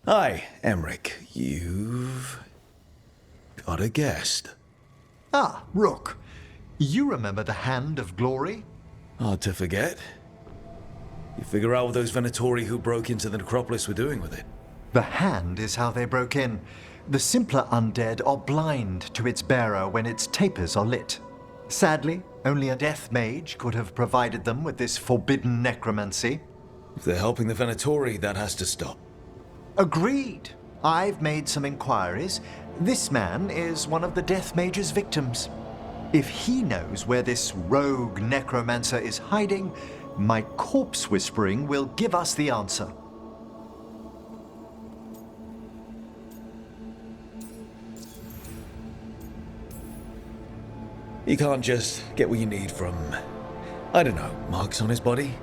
Hi, Emmrich. You've got a guest. Ah, Roque. You remember the Hand of Glory? Hard to forget. You figure out what those Venatori who broke into the necropolis were doing with it? The Hand is how they broke in. The simpler undead are blind to its bearer when its tapers are lit. Sadly, only a death mage could have provided them with this forbidden necromancy. If they're helping the Venatori, that has to stop. Agreed. I've made some inquiries. This man is one of the death mage's victims. If he knows where this rogue necromancer is hiding, my corpse whispering will give us the answer. You can't just get what you need from, I don't know, marks on his body?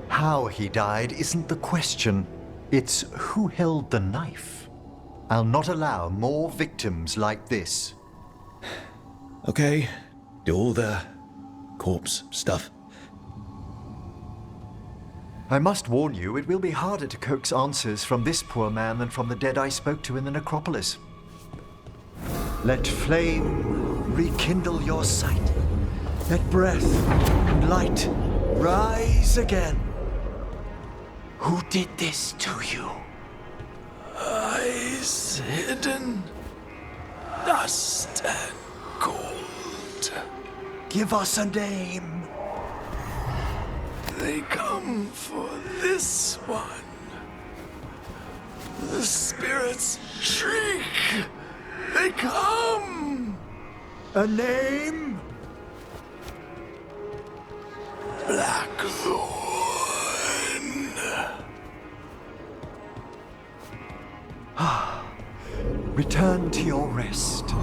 How he died isn't the question. It's who held the knife. I'll not allow more victims like this. Okay, do all the corpse stuff. I must warn you, it will be harder to coax answers from this poor man than from the dead I spoke to in the necropolis. Let flame rekindle your sight. Let breath and light rise again. Who did this to you? Eyes hidden, dust and gold. Give us a name. They come for this one. The spirits shriek. They come. A name? Blackthorn. Return to your rest.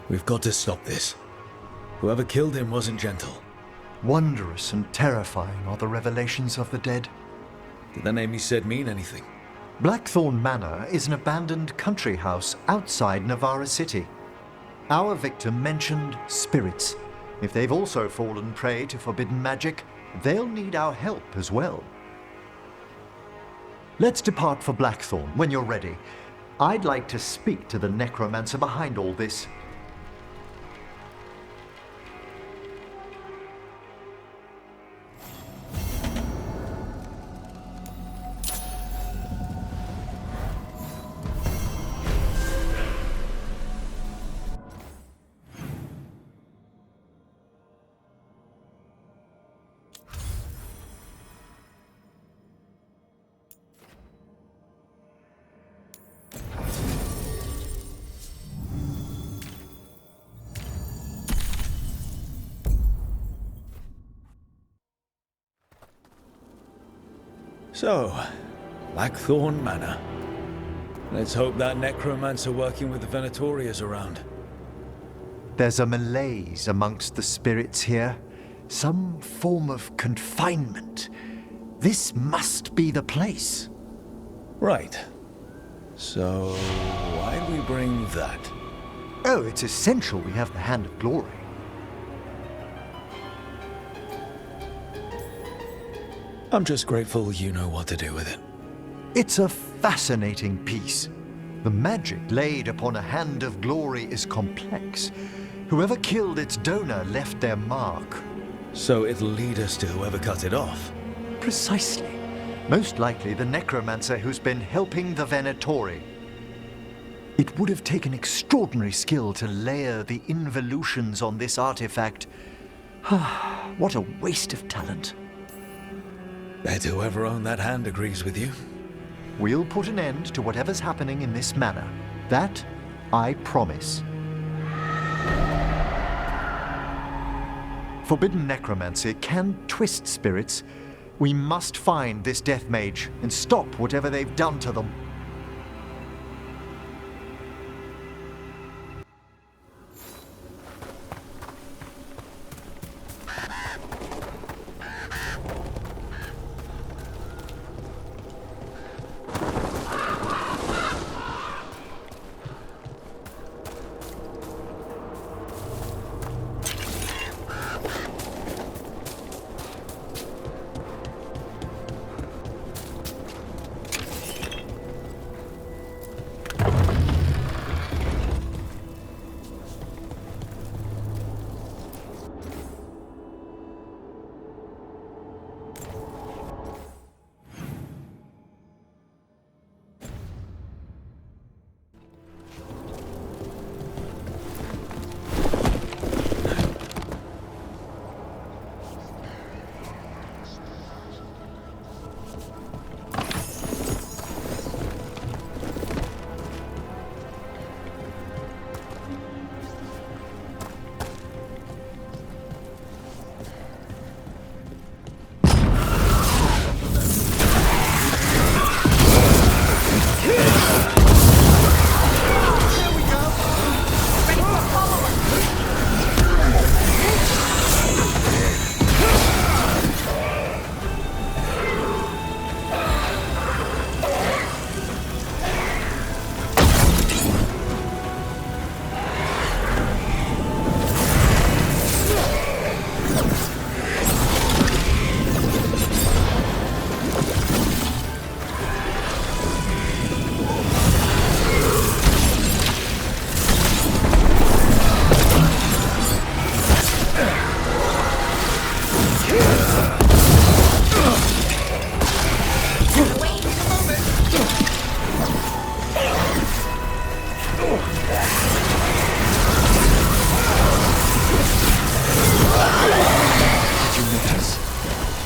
We've got to stop this. Whoever killed him wasn't gentle. Wondrous and terrifying are the revelations of the dead. Did the name he said mean anything? Blackthorn Manor is an abandoned country house outside Navarra City. Our victim mentioned spirits. If they've also fallen prey to forbidden magic, they'll need our help as well. Let's depart for Blackthorn when you're ready. I'd like to speak to the necromancer behind all this. So, Blackthorn Manor. Let's hope that necromancer working with the Venatori is around. There's a malaise amongst the spirits here. Some form of confinement. This must be the place. Right. So, why'd we bring that? Oh, it's essential we have the Hand of Glory. I'm just grateful you know what to do with it. It's a fascinating piece. The magic laid upon a Hand of Glory is complex. Whoever killed its donor left their mark. So it'll lead us to whoever cut it off. Precisely. Most likely the necromancer who's been helping the Venatori. It would have taken extraordinary skill to layer the involutions on this artifact. What a waste of talent. Bet whoever owned that hand agrees with you. We'll put an end to whatever's happening in this manor. That, I promise. Forbidden necromancy can twist spirits. We must find this death mage and stop whatever they've done to them.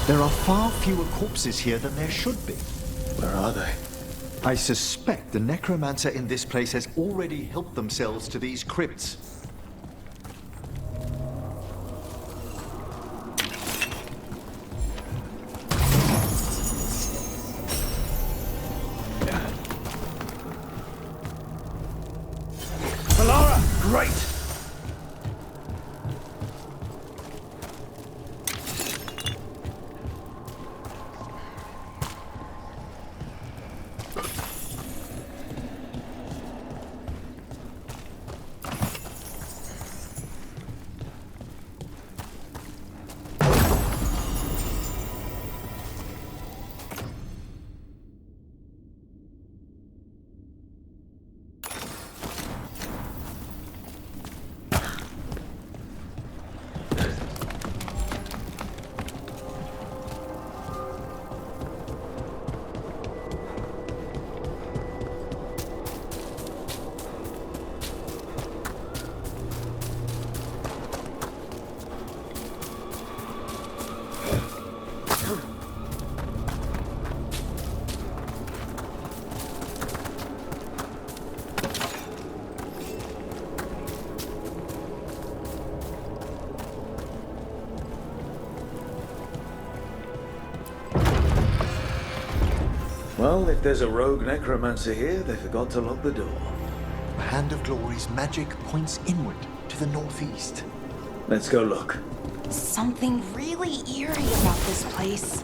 There are far fewer corpses here than there should be. Where are they? I suspect the Necromancer in this place has already helped themselves to these crypts. Alara! Great! Well, if there's a rogue necromancer here, they forgot to lock the door. The Hand of Glory's magic points inward to the northeast. Let's go look. Something really eerie about this place.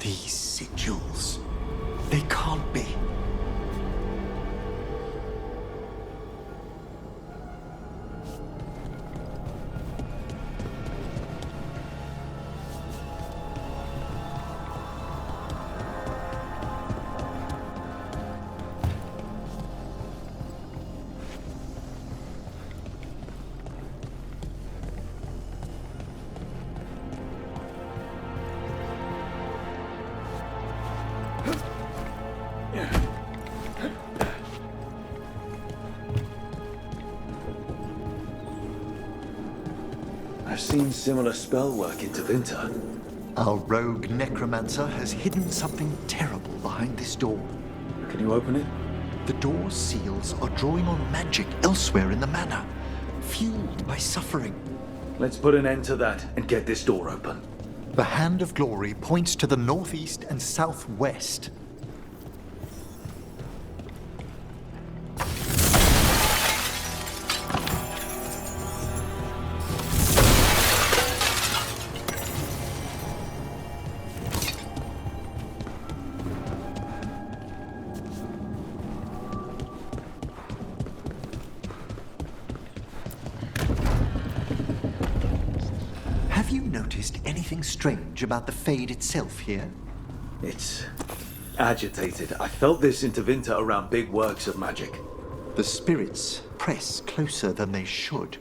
These sigils. They can't be. I've seen similar spell work in Tevinter. Our rogue necromancer has hidden something terrible behind this door. Can you open it? The door's seals are drawing on magic elsewhere in the manor, fueled by suffering. Let's put an end to that and get this door open. The Hand of Glory points to the northeast and southwest. Have you noticed anything strange about the Fade itself here? It's agitated. I felt this in Tevinter around big works of magic. The spirits press closer than they should.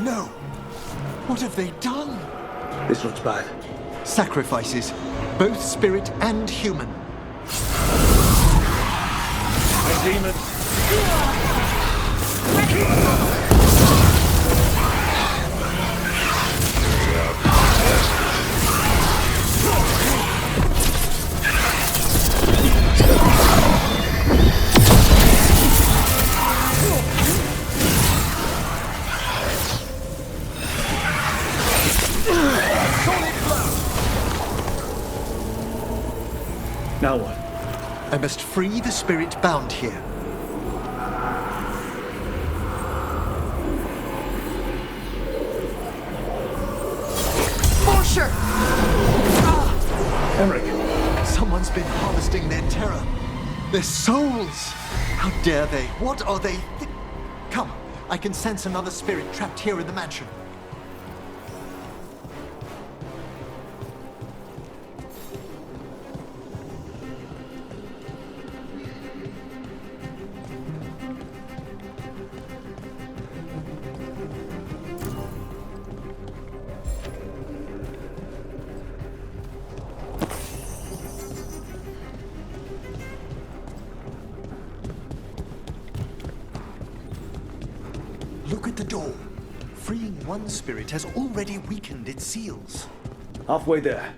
No! What have they done? This looks bad. Sacrifices, both spirit and human. demons! Now what? I must free the spirit bound here. Forsher! Emmrich! Someone's been harvesting their terror. Their souls! How dare they? What are they? Come, I can sense another spirit trapped here in the mansion. Look at the door. Freeing one spirit has already weakened its seals. Halfway there.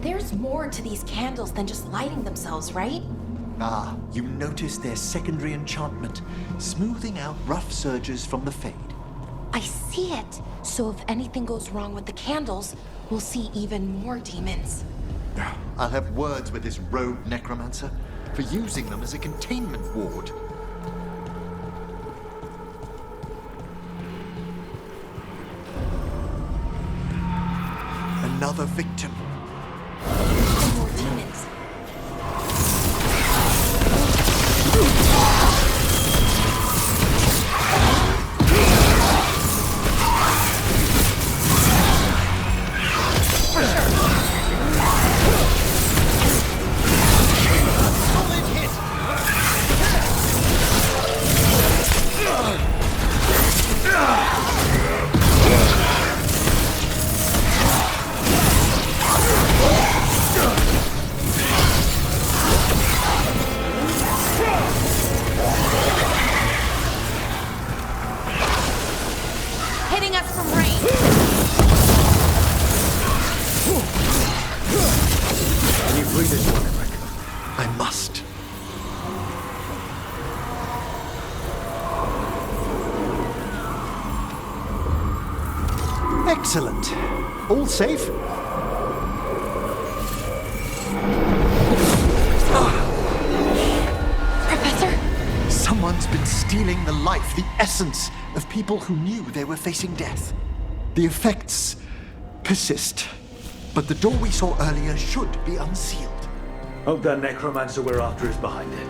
There's more to these candles than just lighting themselves, right? Ah, you notice their secondary enchantment, smoothing out rough surges from the Fade. I see it. So if anything goes wrong with the candles, we'll see even more demons. I'll have words with this rogue necromancer for using them as a containment ward. Another victim. More demons. Hitting us from range. Can you free this one, Emmrich? I must. Excellent. All safe? Professor? Someone's been stealing the life, the essence of people who knew they were facing death. The effects persist, but the door we saw earlier should be unsealed. Hope that necromancer we're after is behind it.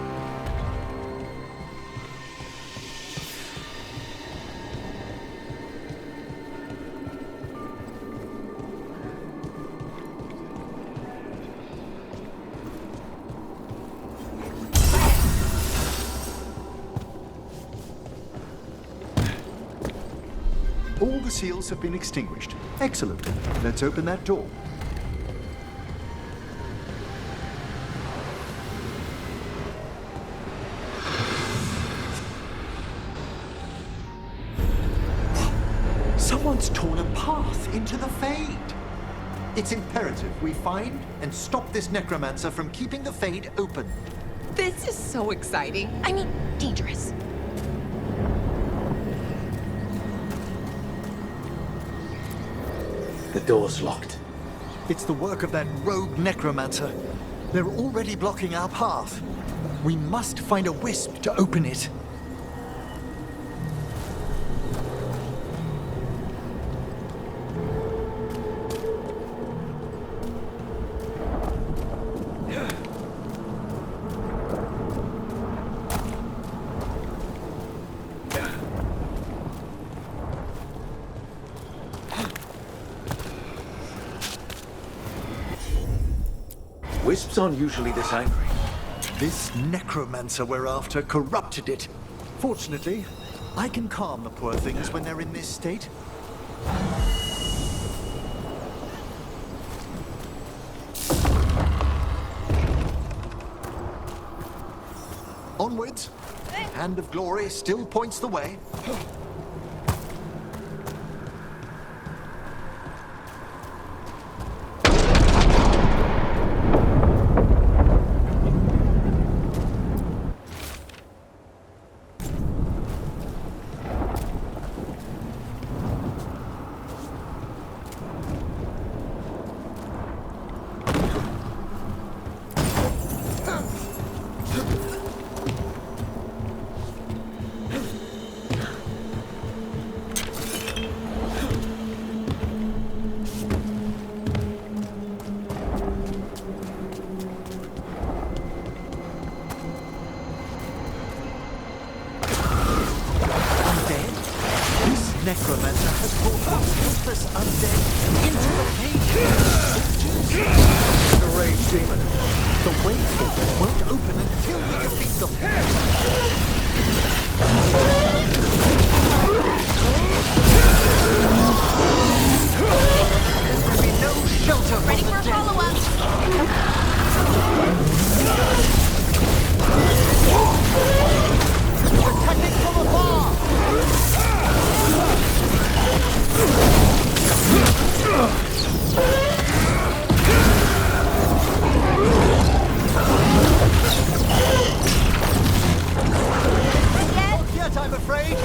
All the seals have been extinguished. Excellent. Let's open that door. Someone's torn a path into the Fade. It's imperative we find and stop this necromancer from keeping the Fade open. This is so exciting. I mean, dangerous. The door's locked. It's the work of that rogue necromancer. They're already blocking our path. We must find a Wisp to open it. Wisps aren't usually this angry. This necromancer we're after corrupted it. Fortunately, I can calm the poor things when they're in this state. Onwards. Hand of Glory still points the way. Necromancer has brought the helpless undead into the cage. The rage demon. The way forward won't open until we defeat them. There will be no shelter from Ready the for a dead. follow-up. Attacking from afar. Not yet, I'm afraid.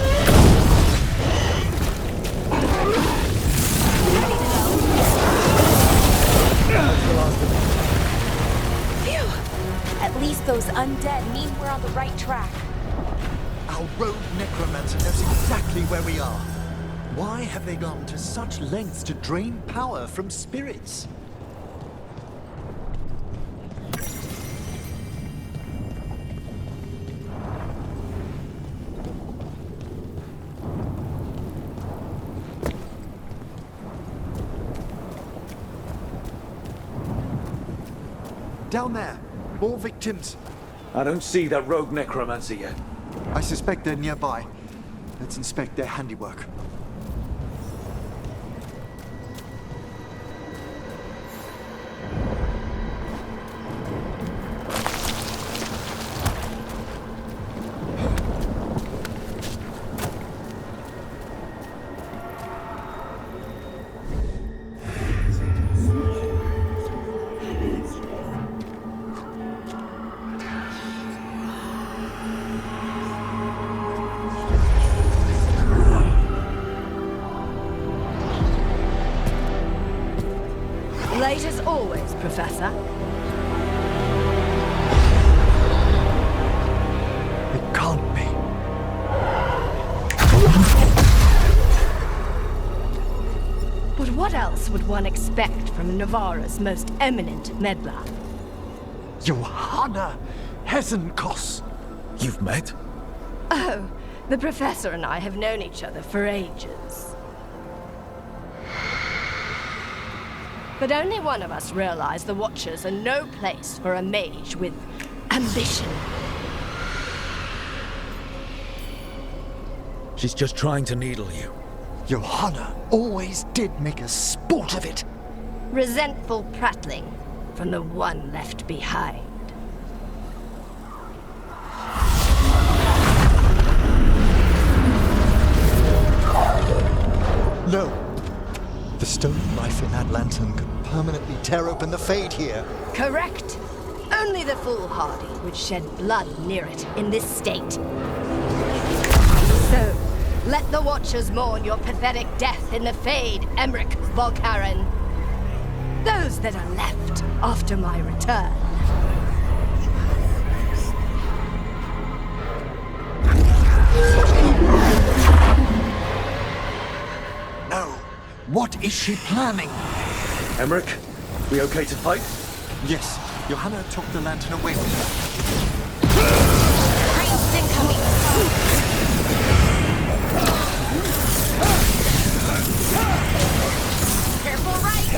Phew! At least those undead mean we're on the right track. Our rogue necromancer knows exactly where we are. Why have they gone to such lengths to drain power from spirits? Down there, more victims. I don't see that rogue necromancer yet. I suspect they're nearby. Let's inspect their handiwork. Late as always, Professor. It can't be. But what else would one expect from Navarra's most eminent meddler? Johanna Hezenkoss. You've met? Oh, the Professor and I have known each other for ages. But only one of us realized the Watchers are no place for a mage with ambition. She's just trying to needle you. Johanna always did make a sport of it. Resentful prattling from the one left behind. No. The stone knife in that lantern could permanently tear open the Fade here. Correct. Only the foolhardy would shed blood near it in this state. So, let the Watchers mourn your pathetic death in the Fade, Emmrich Volkaren. Those that are left after my return. No. What is she planning? Emmrich, we okay to fight? Yes, Johanna took the lantern away from her. Ranged incoming. Careful right.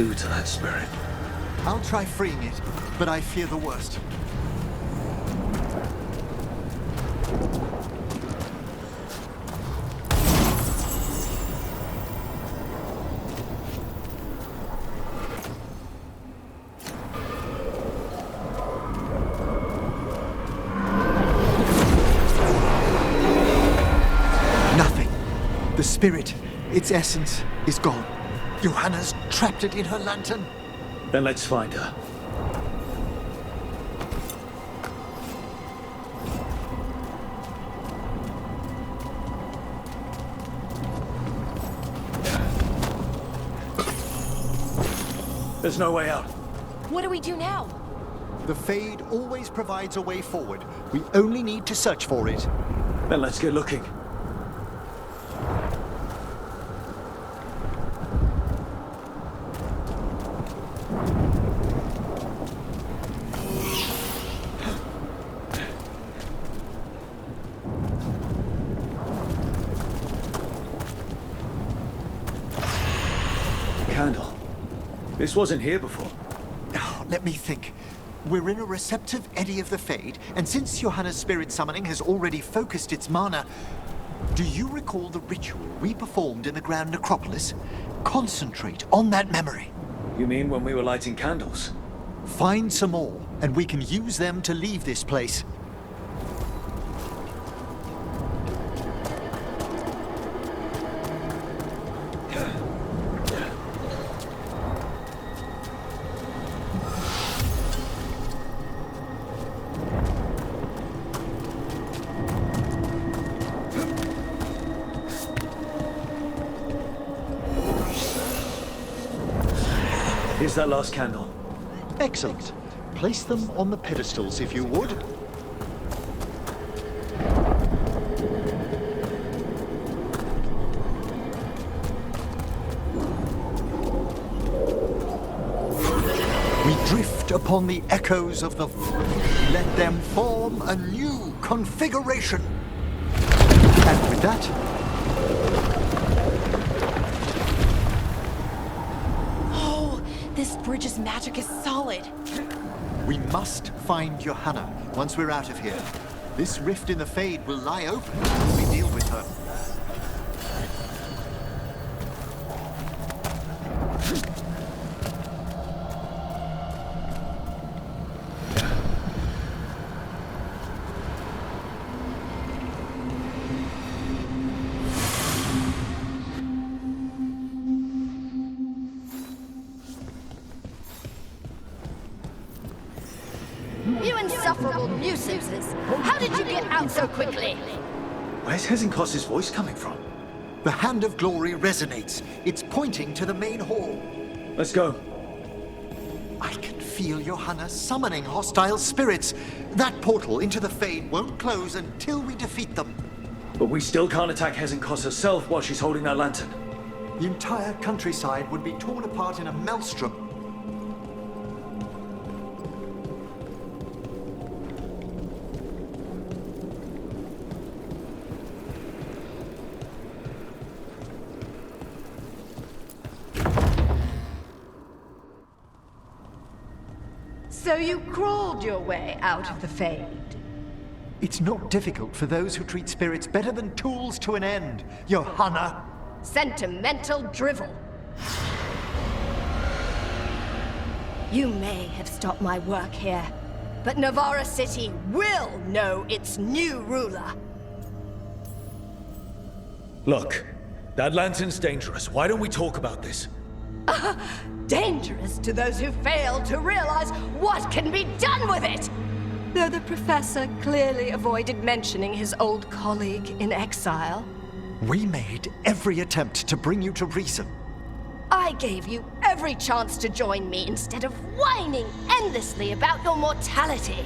do to that spirit? I'll try freeing it, but I fear the worst. The spirit, its essence, is gone. Johanna's trapped it in her lantern. Then let's find her. There's no way out. What do we do now? The Fade always provides a way forward. We only need to search for it. Then let's get looking. Candle. This wasn't here before. Oh, let me think. We're in a receptive eddy of the Fade, and since Johanna's spirit summoning has already focused its mana, do you recall the ritual we performed in the Grand Necropolis? Concentrate on that memory. You mean when we were lighting candles? Find some more, and we can use them to leave this place. Here's that last candle. Excellent. Place them on the pedestals, if you would. We drift upon the echoes of the... Let them form a new configuration. And with that... This bridge's magic is solid. We must find Johanna once we're out of here. This rift in the Fade will lie open until we deal with her. You insufferable nuisances! How did you get out so quickly? Where's Hezenkoss's voice coming from? The Hand of Glory resonates. It's pointing to the main hall. Let's go. I can feel Johanna summoning hostile spirits. That portal into the Fade won't close until we defeat them. But we still can't attack Hezenkoss herself while she's holding that lantern. The entire countryside would be torn apart in a maelstrom. So you crawled your way out of the Fade? It's not difficult for those who treat spirits better than tools to an end, Johanna. Sentimental drivel. You may have stopped my work here, but Navarra City will know its new ruler. Look, that lantern's dangerous. Why don't we talk about this? Dangerous to those who fail to realize what can be done with it! Though the professor clearly avoided mentioning his old colleague in exile. We made every attempt to bring you to reason. I gave you every chance to join me instead of whining endlessly about your mortality.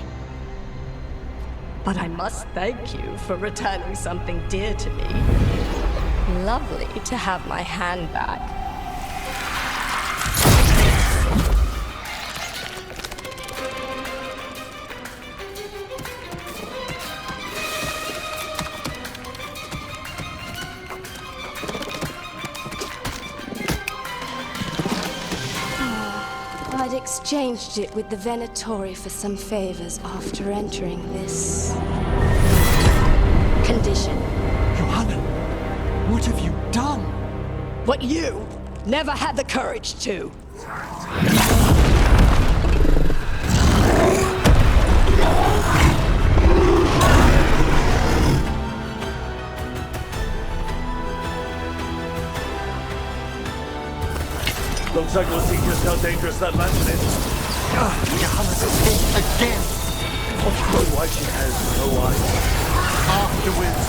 But I must thank you for returning something dear to me. Lovely to have my hand back. exchanged it with the Venatori for some favors after entering this condition. Johanna, what have you done? What you never had the courage to. Looks like we'll see just how dangerous that lantern is. Johanna's escaped again. But why she has no eyes. Afterwards,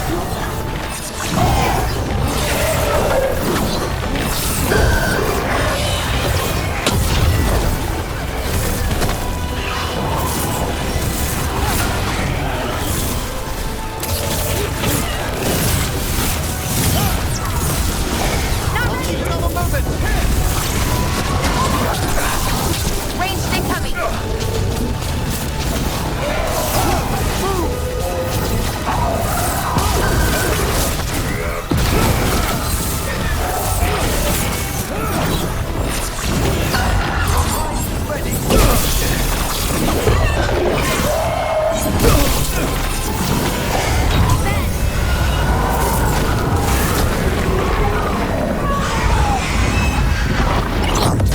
Ranged incoming!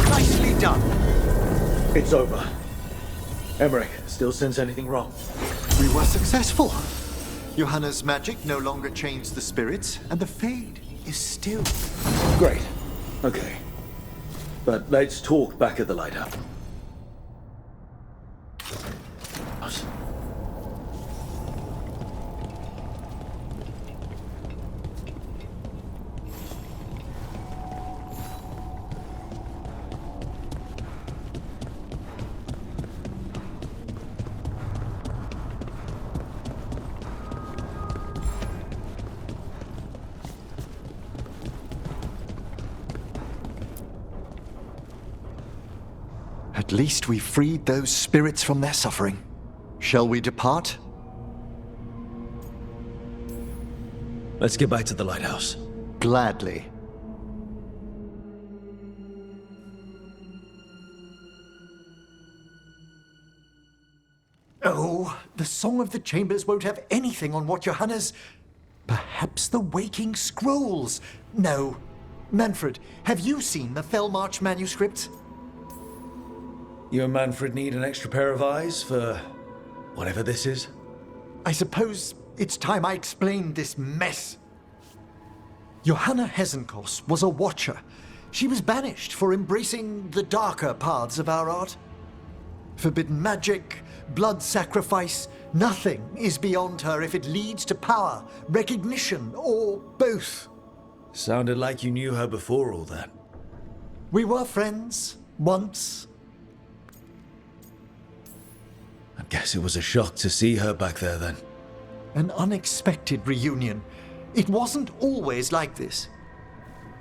nicely done. It's over. Emmrich, still sense anything wrong? We were successful. Johanna's magic no longer changed the spirits, and the Fade is still. Great. Okay. But let's talk back at the Lighthouse. At least we freed those spirits from their suffering. Shall we depart? Let's get back to the Lighthouse. Gladly. Oh, the Song of the Chambers won't have anything on what Johanna's... Perhaps the Waking Scrolls? No. Manfred, have you seen the Fellmarch manuscripts? You and Manfred need an extra pair of eyes for whatever this is? I suppose it's time I explained this mess. Johanna Hezenkoss was a watcher. She was banished for embracing the darker paths of our art. Forbidden magic, blood sacrifice, nothing is beyond her if it leads to power, recognition, or both. Sounded like you knew her before all that. We were friends, once. I guess it was a shock to see her back there then. An unexpected reunion. It wasn't always like this.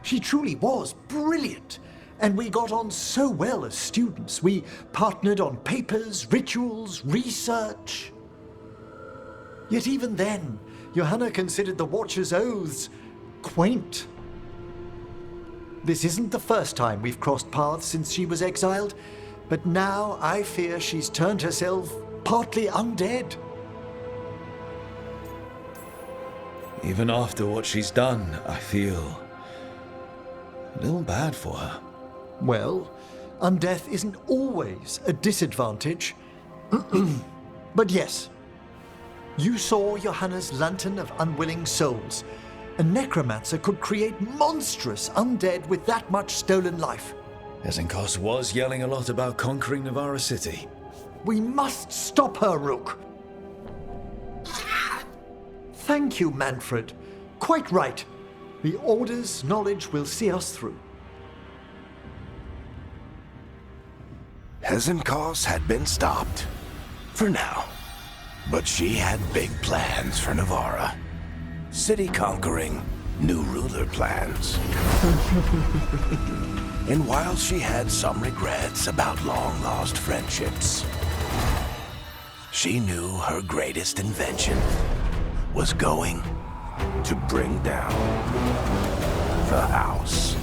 She truly was brilliant, and we got on so well as students. We partnered on papers, rituals, research. Yet even then, Johanna considered the Watcher's oaths quaint. This isn't the first time we've crossed paths since she was exiled, but now I fear she's turned herself partly undead. Even after what she's done, I feel a little bad for her. Well, undeath isn't always a disadvantage. But yes, you saw Johanna's Lantern of Unwilling Souls. A necromancer could create monstrous undead with that much stolen life. Hezenkoss was yelling a lot about conquering Navarra City. We must stop her, Roque. Thank you, Manfred. Quite right. The Order's knowledge will see us through. Hezenkoss had been stopped. For now. But she had big plans for Navarra. City conquering, new ruler plans. And while she had some regrets about long-lost friendships, she knew her greatest invention was going to bring down the house.